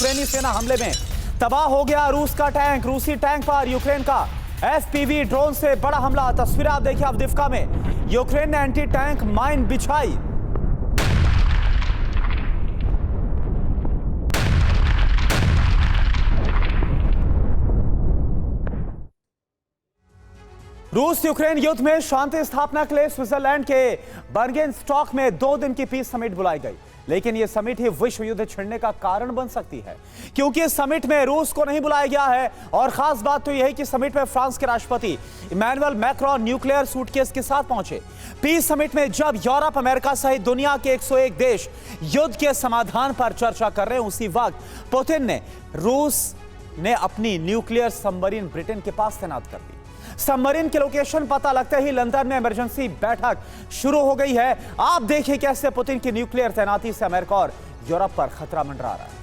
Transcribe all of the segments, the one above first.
यूक्रेनी सेना हमले में तबाह हो गया रूस का टैंक। रूसी टैंक पर यूक्रेन का एफपीवी ड्रोन से बड़ा हमला। तस्वीरें आप देखिए अवदिफ्का में यूक्रेन ने एंटी टैंक माइन बिछाई। रूस यूक्रेन युद्ध में शांति स्थापना के लिए स्विट्जरलैंड के बर्गेनस्टॉक में 2 दिन की पीस समिट बुलाई गई, लेकिन यह समिट ही विश्व युद्ध छिड़ने का कारण बन सकती है, क्योंकि इस समिट में रूस को नहीं बुलाया गया है। और खास बात तो यह है कि समिट में फ्रांस के राष्ट्रपति इमैनुअल मैक्रोन न्यूक्लियर सूटकेस के साथ पहुंचे। पीस समिट में जब यूरोप, अमेरिका सहित दुनिया के 101 देश युद्ध के समाधान पर चर्चा कर रहे हैं, उसी वक्त पुतिन ने रूस ने अपनी न्यूक्लियर सबमरीन ब्रिटेन के पास तैनात कर दी। सबमरीन के लोकेशन पता लगते ही लंदन में इमरजेंसी बैठक शुरू हो गई है। आप देखिए कैसे पुतिन की न्यूक्लियर तैनाती से अमेरिका और यूरोप पर खतरा मंडरा रहा है।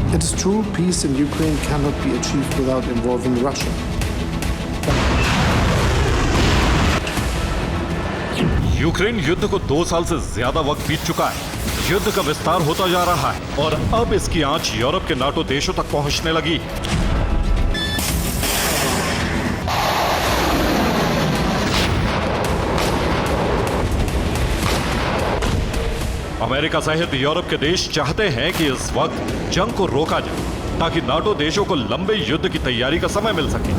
It is true, peace in Ukraine cannot be achieved without involving Russia. Ukraine युद्ध को 2 साल से ज्यादा वक्त बीत चुका है। युद्ध का विस्तार होता जा रहा है और अब इसकी आंच यूरोप के नाटो देशों तक पहुंचने लगी। अमेरिका सहित यूरोप के देश चाहते हैं कि इस वक्त जंग को रोका जाए, ताकि नाटो देशों को लंबे युद्ध की तैयारी का समय मिल सके।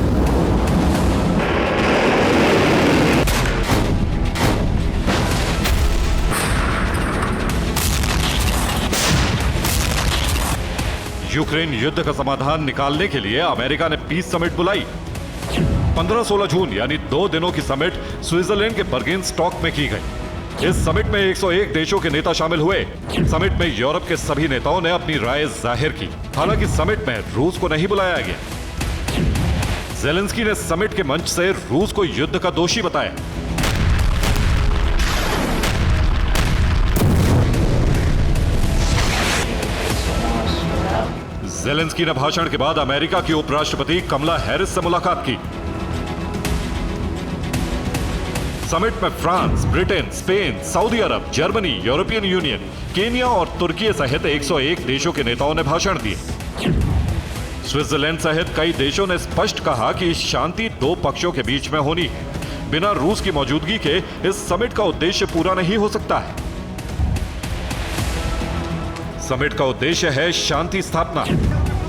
यूक्रेन युद्ध का समाधान निकालने के लिए अमेरिका ने पीस समिट बुलाई। 15-16 जून यानी 2 दिनों की समिट स्विट्जरलैंड के बर्गेनस्टॉक में की गई। इस समिट में 101 देशों के नेता शामिल हुए। समिट में यूरोप के सभी नेताओं ने अपनी राय जाहिर की। हालांकि समिट में रूस को नहीं बुलाया गया। ज़ेलेंस्की ने समिट के मंच से रूस को युद्ध का दोषी बताया। ज़ेलेंस्की ने भाषण के बाद अमेरिका की उपराष्ट्रपति कमला हैरिस से मुलाकात की। समिट में फ्रांस, ब्रिटेन, स्पेन, सऊदी अरब, जर्मनी, यूरोपियन यूनियन, केन्या और तुर्की सहित 101 देशों के नेताओं ने भाषण दिए। स्विट्जरलैंड सहित कई देशों ने स्पष्ट कहा कि शांति 2 पक्षों के बीच में होनी है। बिना रूस की मौजूदगी के इस समिट का उद्देश्य पूरा नहीं हो सकता है। समिट का उद्देश्य है शांति स्थापना,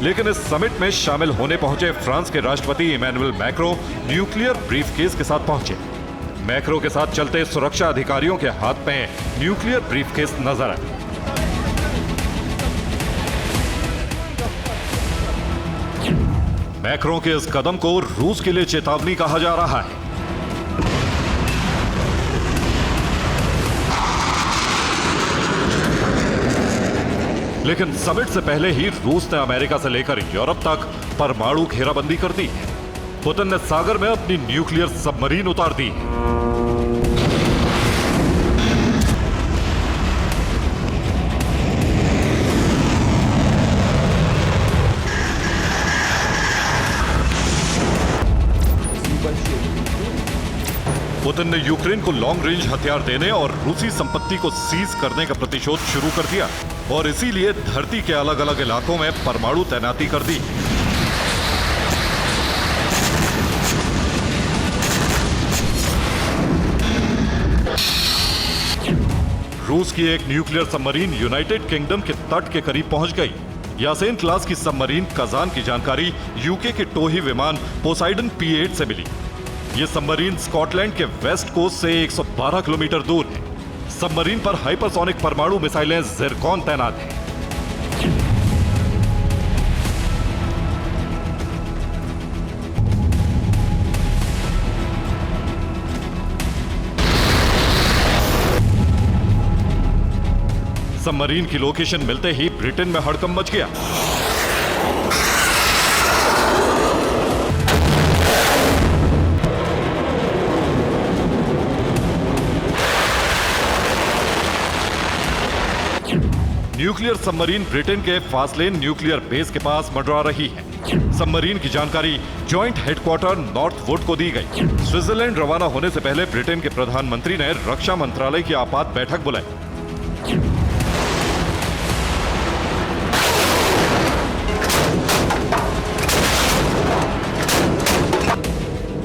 लेकिन इस समिट में शामिल होने पहुंचे फ्रांस के राष्ट्रपति इमैनुअल मैक्रो न्यूक्लियर ब्रीफकेस के साथ पहुंचे। मैक्रो के साथ चलते सुरक्षा अधिकारियों के हाथ में न्यूक्लियर ब्रीफकेस नजर आए। मैक्रो के इस कदम को रूस के लिए चेतावनी कहा जा रहा है। लेकिन समिट से पहले ही रूस ने अमेरिका से लेकर यूरोप तक परमाणु घेराबंदी कर दी है। पुतिन ने सागर में अपनी न्यूक्लियर सबमरीन उतार दी है। पुतिन ने यूक्रेन को लॉन्ग रेंज हथियार देने और रूसी संपत्ति को सीज करने का प्रतिशोध शुरू कर दिया और इसीलिए धरती के अलग अलग इलाकों में परमाणु तैनाती कर दी। रूस की एक न्यूक्लियर सबमरीन यूनाइटेड किंगडम के तट के करीब पहुंच गई। यासेन क्लास की सबमरीन कजान की जानकारी यूके के टोही विमान पोसाइडन P-8 से मिली। यह सबमरीन स्कॉटलैंड के वेस्ट कोस्ट से 112 किलोमीटर दूर है। सबमरीन पर हाइपरसोनिक परमाणु मिसाइलें ज़िरकॉन तैनात हैं। सबमरीन की लोकेशन मिलते ही ब्रिटेन में हड़कंप मच गया। न्यूक्लियर सबमरीन ब्रिटेन के फासलेन न्यूक्लियर बेस के पास मंडरा रही है। सबमरीन की जानकारी जॉइंट हेडक्वार्टर नॉर्थ वुड को दी गई। स्विट्जरलैंड रवाना होने से पहले ब्रिटेन के प्रधानमंत्री ने रक्षा मंत्रालय की आपात बैठक बुलाई।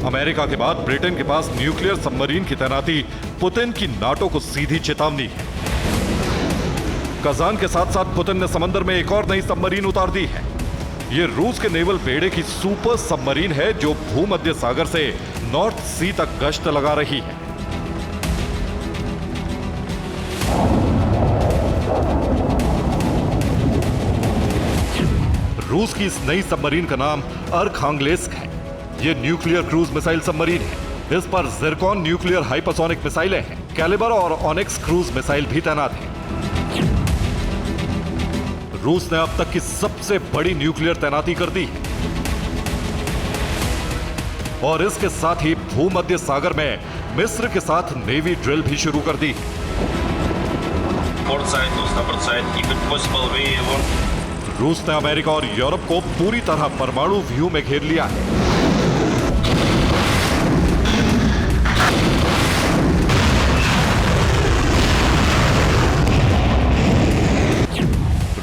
अमेरिका के बाद ब्रिटेन के पास न्यूक्लियर सबमरीन की तैनाती पुतिन की नाटो को सीधी चेतावनी है। कजान के साथ साथ पुतिन ने समंदर में एक और नई सबमरीन उतार दी है। यह रूस के नेवल बेड़े की सुपर सबमरीन है जो भूमध्य सागर से नॉर्थ सी तक गश्त लगा रही है। रूस की इस नई सबमरीन का नाम अर्खांगेल्स्क है। यह न्यूक्लियर क्रूज मिसाइल सबमरीन है। इस पर जिरकॉन न्यूक्लियर हाइपरसोनिक मिसाइलें हैं। कैलिबर और ऑनिक्स क्रूज मिसाइल भी तैनात हैं। रूस ने अब तक की सबसे बड़ी न्यूक्लियर तैनाती कर दी है और इसके साथ ही भूमध्य सागर में मिस्र के साथ नेवी ड्रिल भी शुरू कर दी है। रूस ने अमेरिका और यूरोप को पूरी तरह परमाणु व्यूह में घेर लिया है।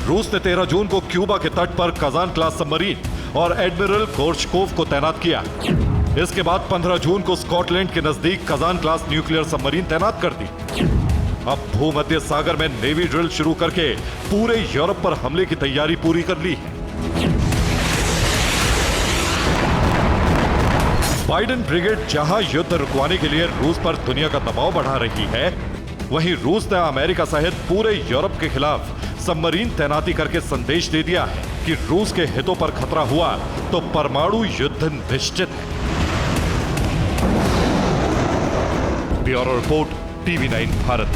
रूस ने 13 जून को क्यूबा के तट पर कजान क्लास सबमरीन और एडमिरल गोर्चकोव को तैनात किया। इसके बाद 15 जून को स्कॉटलैंड के नजदीक कजान क्लास न्यूक्लियर सबमरीन तैनात कर दी। अब भूमध्य सागर में नेवी ड्रिल शुरू करके पूरे यूरोप पर हमले की तैयारी पूरी कर ली है। बाइडेन ब्रिगेड जहां युद्ध रुकवाने के लिए रूस पर दुनिया का दबाव बढ़ा रही है, वहीं रूस ने अमेरिका सहित पूरे यूरोप के खिलाफ सबमरीन तैनाती करके संदेश दे दिया है कि रूस के हितों पर खतरा हुआ तो परमाणु युद्ध निश्चित है। Bureau report, TV9 Bharat.